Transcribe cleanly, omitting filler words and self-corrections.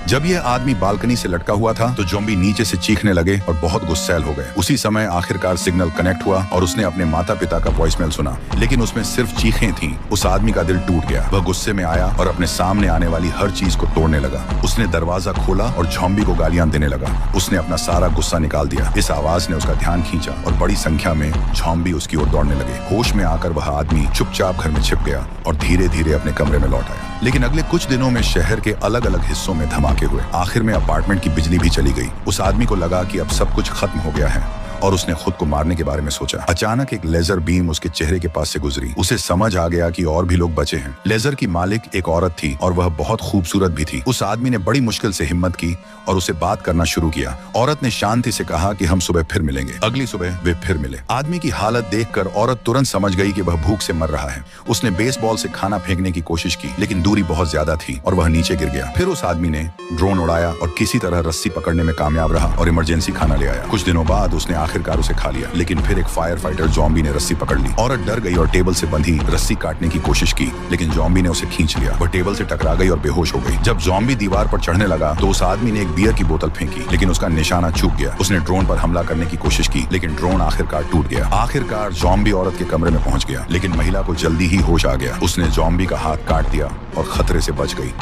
जब यह आदमी बालकनी से लटका हुआ था तो ज़ॉम्बी नीचे से चीखने लगे और बहुत गुस्सैल हो गए। उसी समय आखिरकार सिग्नल कनेक्ट हुआ और उसने अपने माता पिता का वॉइसमेल सुना, लेकिन उसमें सिर्फ चीखें थीं। उस आदमी का दिल टूट गया। वह गुस्से में आया और अपने सामने आने वाली हर चीज को तोड़ने लगा। उसने दरवाजा खोला और ज़ॉम्बी को गालियां देने लगा। उसने अपना सारा गुस्सा निकाल दिया। इस आवाज ने उसका ध्यान खींचा और बड़ी संख्या में ज़ॉम्बी उसकी ओर दौड़ने लगे। होश में आकर वह आदमी चुपचाप घर में छिप गया और धीरे धीरे अपने कमरे में लौट आया। लेकिन अगले कुछ दिनों में शहर के अलग अलग हिस्सों में धमाके हुए। आखिर में अपार्टमेंट की बिजली भी चली गई। उस आदमी को लगा कि अब सब कुछ खत्म हो गया है और उसने खुद को मारने के बारे में सोचा। अचानक एक लेजर बीम उसके चेहरे के पास से गुजरी। उसे समझ आ गया कि और भी लोग बचे हैं। लेजर की मालिक एक औरत थी और वह बहुत खूबसूरत भी थी। उस आदमी ने बड़ी मुश्किल से हिम्मत की और उसे बात करना शुरू किया। औरत ने शांति से कहा कि हम सुबह फिर मिलेंगे। अगली सुबह वे फिर मिले। आदमी की हालत देखकर औरत तुरंत समझ गई कि वह भूख से मर रहा है। उसने बेसबॉल से खाना फेंकने की कोशिश की, लेकिन दूरी बहुत ज्यादा थी और वह नीचे गिर गया। फिर उस आदमी ने ड्रोन उड़ाया और किसी तरह रस्सी पकड़ने में कामयाब रहा और इमरजेंसी खाना ले आया। कुछ दिनों बाद उसने आखिरकार उसे खा लिया, लेकिन फिर एक फायर फाइटर ज़ॉम्बी ने रस्सी पकड़ ली। औरत डर गई और टेबल से बंधी रस्सी काटने की कोशिश की, लेकिन ज़ॉम्बी ने उसे खींच लिया। वह टेबल से टकरा गई और बेहोश हो गई। जब ज़ॉम्बी दीवार पर चढ़ने लगा तो उस आदमी ने एक बियर की बोतल फेंकी, लेकिन उसका निशाना चूक गया। उसने ड्रोन पर हमला करने की कोशिश की, लेकिन ड्रोन आखिरकार टूट गया। आखिरकार ज़ॉम्बी औरत के कमरे में पहुंच गया, लेकिन महिला को जल्दी ही होश आ गया। उसने ज़ॉम्बी का हाथ काट दिया और खतरे से बच गई।